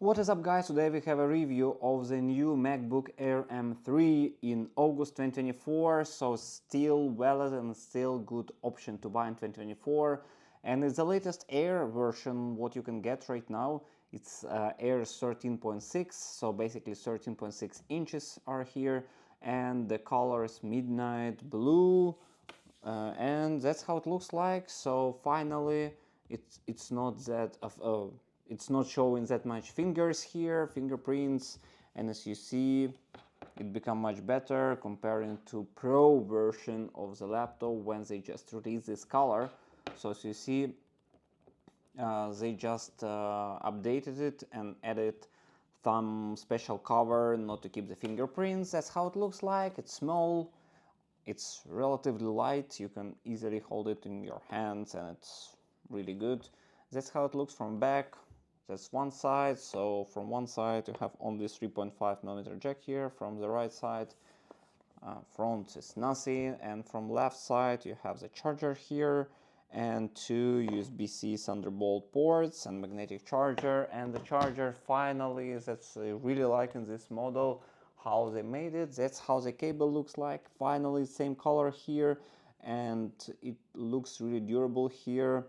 What is up, guys? Today we have a review of the new MacBook Air M3 in August 2024, so still valid and still good option to buy in 2024. And it's the latest Air version what you can get right now. It's Air 13.6, so basically 13.6 inches are here, and the color is midnight blue, and that's how it looks like. So finally it's not that of it's not showing that much fingerprints, and as you see, it become much better comparing to Pro version of the laptop when they just released this color. So as you see, they just updated it and added some special cover not to keep the fingerprints. That's how it looks like. It's small, it's relatively light, you can easily hold it in your hands, and it's really good. That's how it looks from back. That's one side. So from one side you have only 3.5mm jack here. From the right side, front is nothing, and from left side you have the charger here and two USB-C Thunderbolt ports and magnetic charger. And the charger, finally, that's I really like in this model how they made it. That's how the cable looks like. Finally, same color here, and it looks really durable here.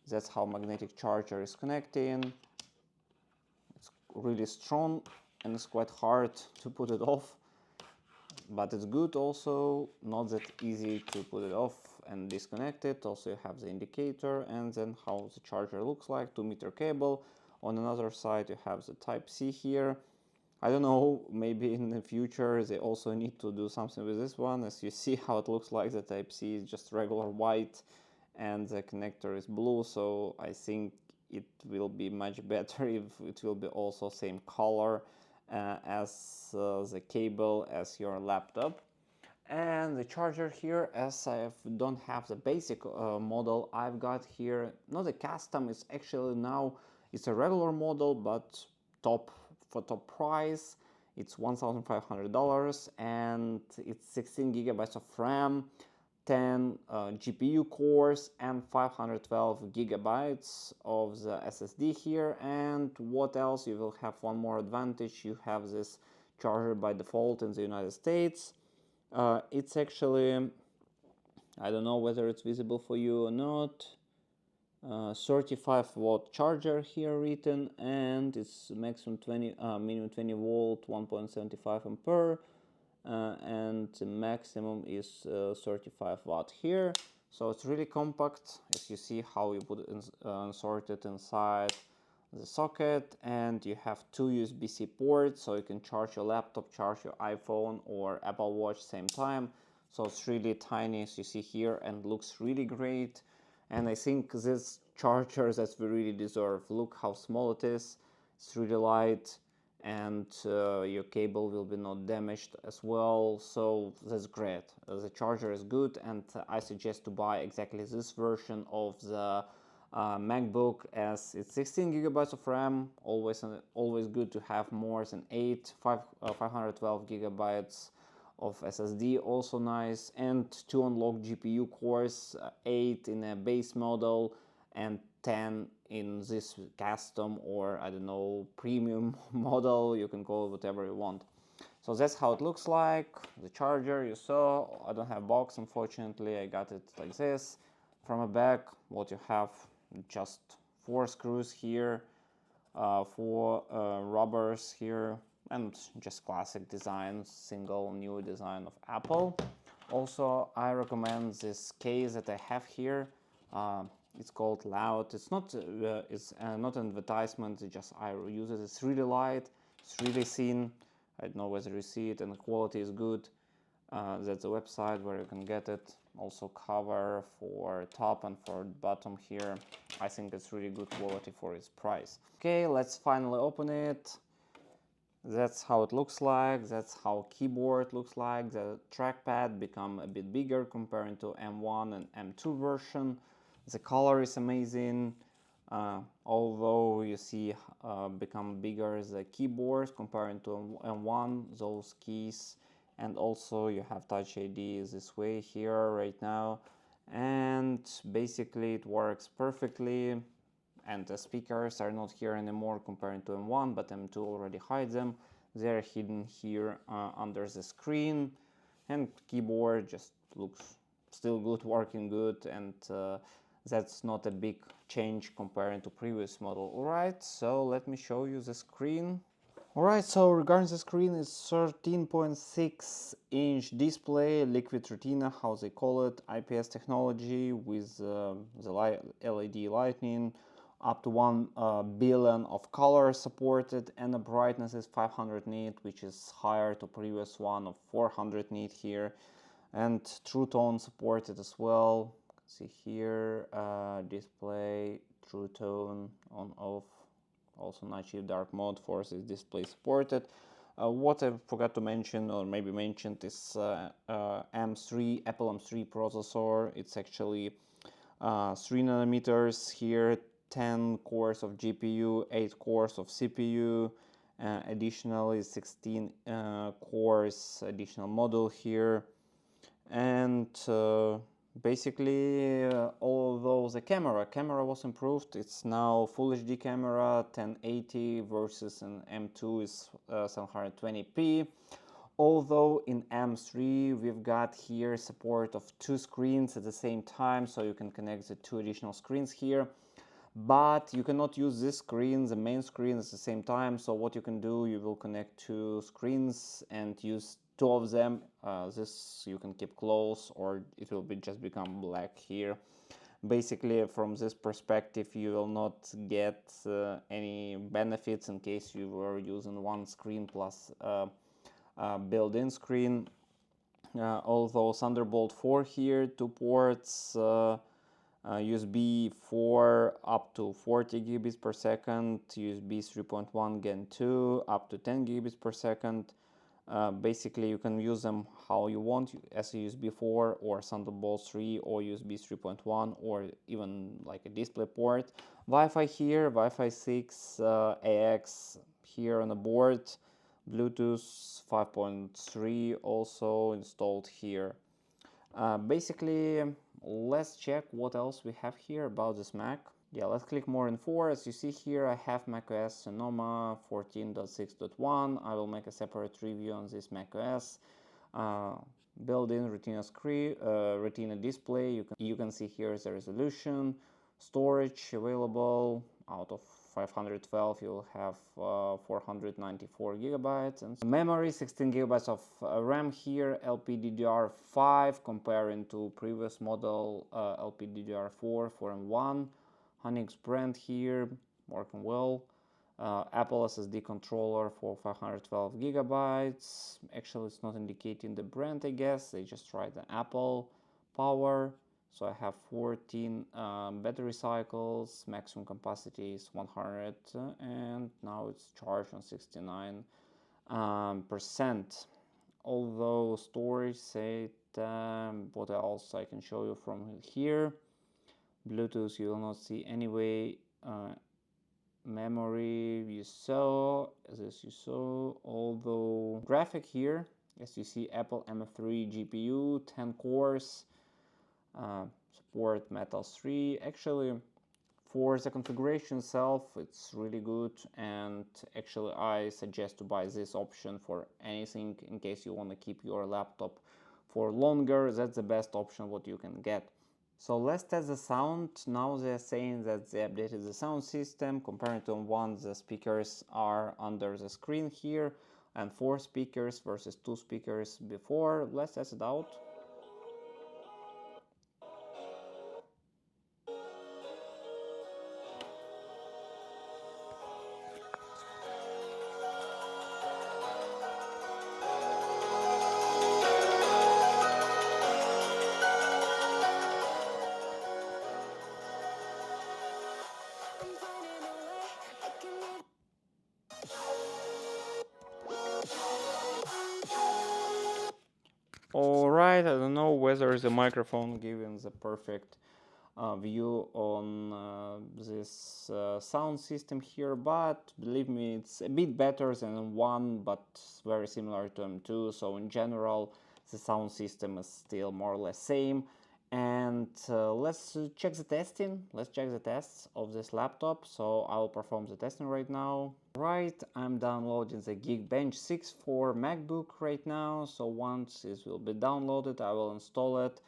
That's how magnetic charger is connecting. It's really strong and it's quite hard to put it off, but it's good also, not that easy to put it off and disconnect it. Also you have the indicator, and then how the charger looks like, 2-meter cable. On another side you have the Type-C here. I don't know, maybe in the future they also need to do something with this one. As you see how it looks like, the Type-C is just regular white and the connector is blue, so I think it will be much better if it will be also same color as the cable as your laptop. And the charger here, as I don't have the basic model, I've got here not a custom, it's actually now it's a regular model, but top price. It's $1,500 and it's 16 gigabytes of RAM, 10 GPU cores, and 512 gigabytes of the SSD here. And what else? You will have one more advantage. You have this charger by default in the United States. It's actually, I don't know whether it's visible for you or not, 35-watt charger here written, and it's maximum 20 minimum 20 volt, 1.75 ampere, and the maximum is 35 watt here. So it's really compact, as you see how you put it insert it inside the socket. And you have two USB-C ports, so you can charge your laptop, charge your iPhone or Apple Watch same time. So it's really tiny, as you see here, and looks really great. And I think this charger that we really deserve. Look how small it is. It's really light, and your cable will be not damaged as well, so that's great. The charger is good, and I suggest to buy exactly this version of the MacBook, as it's 16 gigabytes of RAM, always good to have more than 512 gigabytes of SSD, also nice, and 2 unlocked GPU cores, 8 in a base model and 10 in this custom, or I don't know, premium model. You can call it whatever you want. So that's how it looks like. The charger you saw, I don't have box unfortunately, I got it like this. From a back, what you have, just 4 screws here, 4 rubbers here, and just classic design, single new design of Apple. Also, I recommend this case that I have here. It's called Loud. It's not not an advertisement, it's just I use it. It's really light, it's really thin. I don't know whether you see it, and the quality is good. That's the website where you can get it. Also cover for top and for bottom here. I think it's really good quality for its price. Okay, let's finally open it. That's how it looks like. That's how keyboard looks like. The trackpad become a bit bigger comparing to M1 and M2 version. The color is amazing, although you see become bigger the keyboard comparing to M1, those keys. And also you have Touch ID this way here right now, and basically it works perfectly. and the speakers are not here anymore compared to M1, but M2 already hides them. They're hidden here under the screen, and keyboard just looks still good, working good, and that's not a big change compared to previous model. Alright, so let me show you the screen. Alright, so regarding the screen, it's 13.6-inch display, Liquid Retina, how they call it, IPS technology with the LED lighting, up to 1 billion of colors supported, and the brightness is 500 nit, which is higher to previous one of 400 nit here, and True Tone supported as well. You can see here, display, True Tone, on, off. Also night shift dark mode for this display supported. What I forgot to mention, or maybe mentioned, is M3, Apple M3 processor. It's actually 3 nanometers here, 10 cores of GPU, 8 cores of CPU, additionally 16 cores additional module here, and basically, although the camera was improved, it's now Full HD camera, 1080 versus an M2 is 720p. Although in M3 we've got here support of 2 screens at the same time, so you can connect the 2 additional screens here. But you cannot use this screen, the main screen, at the same time. So what you can do, you will connect 2 screens and use 2 of them. This you can keep close, or it will just become black here. Basically, from this perspective, you will not get any benefits in case you were using 1 screen plus built-in screen. Although Thunderbolt 4 here, 2 ports, USB 4 up to 40 gigabits per second, USB 3.1 Gen 2 up to 10 gigabits per second. Basically, you can use them how you want, as a USB 4 or Thunderbolt 3 or USB 3.1 or even like a display port. Wi-Fi here, Wi-Fi 6, AX here on the board, Bluetooth 5.3 also installed here. Basically, let's check what else we have here about this Mac. Yeah, let's click more info. As you see here, I have macOS Sonoma 14.6.1. I will make a separate review on this macOS. Built-in Retina display. You can see here the resolution, storage available. Out of 512, you'll have 494 gigabytes, and memory 16 gigabytes of RAM here. LPDDR5 comparing to previous model LPDDR4 for M1. Honix brand here, working well. Apple SSD controller for 512 gigabytes. Actually, it's not indicating the brand, I guess. They just tried the Apple power. So I have 14 battery cycles. Maximum capacity is 100, and now it's charged on 69%. Although storage, say, what else I can show you from here? Bluetooth you will not see anyway. Memory you saw, although graphic here, as you see, Apple M3 GPU, 10 cores, support Metal 3. Actually, for the configuration itself, it's really good, and actually I suggest to buy this option for anything in case you want to keep your laptop for longer. That's the best option what you can get. So let's test the sound. Now they're saying that they updated the sound system. Compared to one, the speakers are under the screen here, and 4 speakers versus 2 speakers before. Let's test it out. Alright, I don't know whether the microphone giving the perfect view on this sound system here, but believe me, it's a bit better than M1, but very similar to M2. So in general, the sound system is still more or less same. And let's check the testing. Let's check the tests of this laptop. So I'll perform the testing right now. Right, I'm downloading the Geekbench 6 for MacBook right now. So once it will be downloaded, I will install it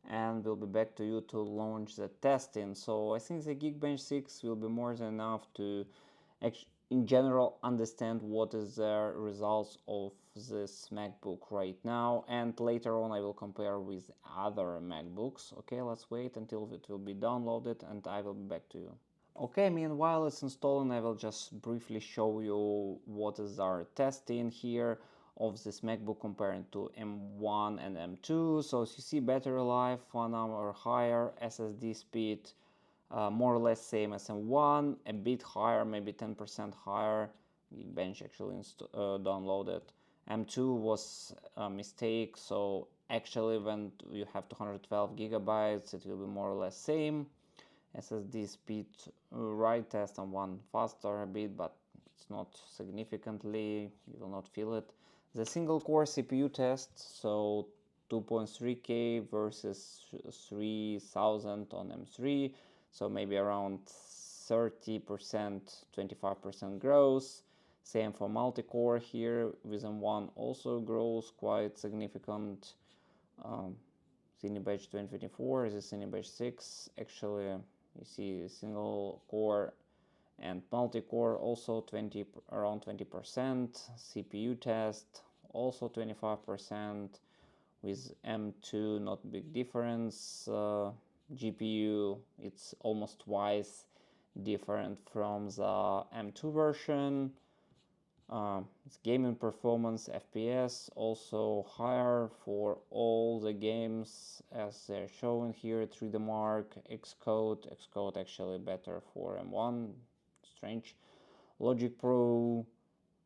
and we'll be back to you to launch the testing. So I think the Geekbench 6 will be more than enough to in general understand what is the results of this MacBook right now, and later on I will compare with other MacBooks. Okay, let's wait until it will be downloaded and I will be back to you. Okay, meanwhile it's installing, I will just briefly show you what is our testing here of this MacBook comparing to M1 and M2. So as you see, battery life 1 hour higher, SSD speed more or less same as M1, a bit higher, maybe 10% higher. Geekbench actually downloaded. M2 was a mistake, so actually when you have 212 gigabytes, it will be more or less same. SSD speed, write test on one faster a bit, but it's not significantly, you will not feel it. The single core CPU test, so 2.3K versus 3000 on M3, so maybe around 30%, 25% growth. Same for multi-core here, with M1 also grows quite significant. Cinebench 2024 is a Cinebench 6. Actually, you see single core and multi-core also around 20%. CPU test also 25%. With M2 not big difference. GPU it's almost twice different from the M2 version. It's gaming performance, FPS also higher for all the games as they're shown here. 3D Mark, Xcode actually better for M1, strange. Logic Pro,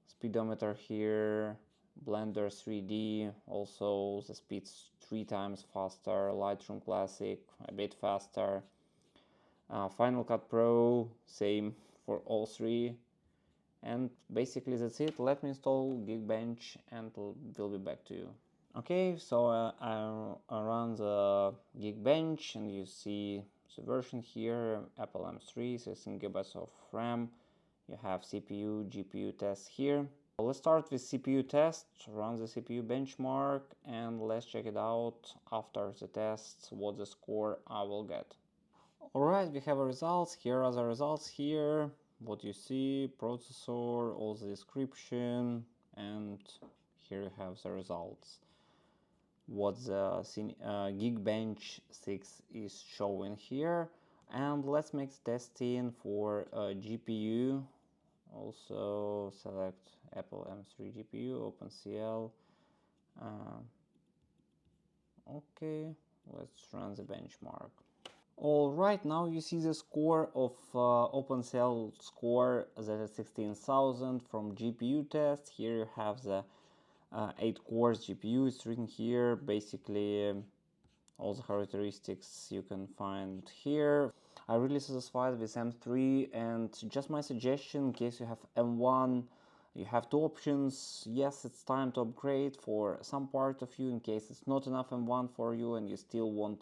speedometer here, Blender 3D, also the speed's 3 times faster, Lightroom Classic a bit faster, Final Cut Pro same for all three. And basically that's it. Let me install Geekbench and we'll be back to you. Okay, so I run the Geekbench and you see the version here, Apple M3, 16 GB of RAM. You have CPU, GPU tests here. Let's start with CPU test, run the CPU benchmark, and let's check it out after the tests, what the score I will get. Alright, we have a results. Here are the results here. What you see, processor, all the description, and here you have the results. What the Geekbench 6 is showing here. And let's make the testing for GPU. Also select Apple M3 GPU, OpenCL. Okay, let's run the benchmark. Alright, now you see the score of OpenCL score that is 16,000 from GPU test. Here you have the 8 cores GPU, it's written here. Basically all the characteristics you can find here. I'm really satisfied with M3, and just my suggestion, in case you have M1, you have two options. Yes, it's time to upgrade for some part of you in case it's not enough M1 for you and you still want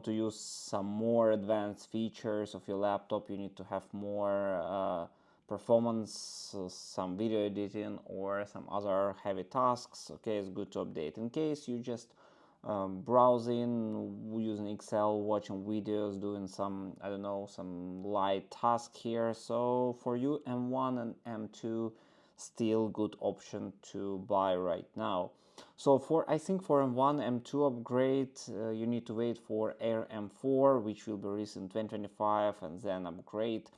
to use some more advanced features of your laptop. You need to have more performance, some video editing or some other heavy tasks. Okay, it's good to update. In case you just browsing, using Excel, watching videos, doing some, I don't know, some light task here. So for you, M1 and M2 still good option to buy right now. So I think for M1, M2 upgrade, you need to wait for Air M4, which will be released in 2025, and then upgrade.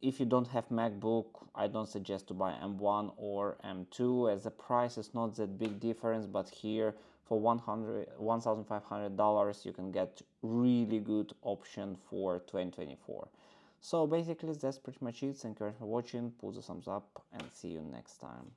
If you don't have MacBook, I don't suggest to buy M1 or M2, as the price is not that big difference, but here for $1,500 you can get really good option for 2024. So basically that's pretty much it. Thank you for watching, put the thumbs up and see you next time.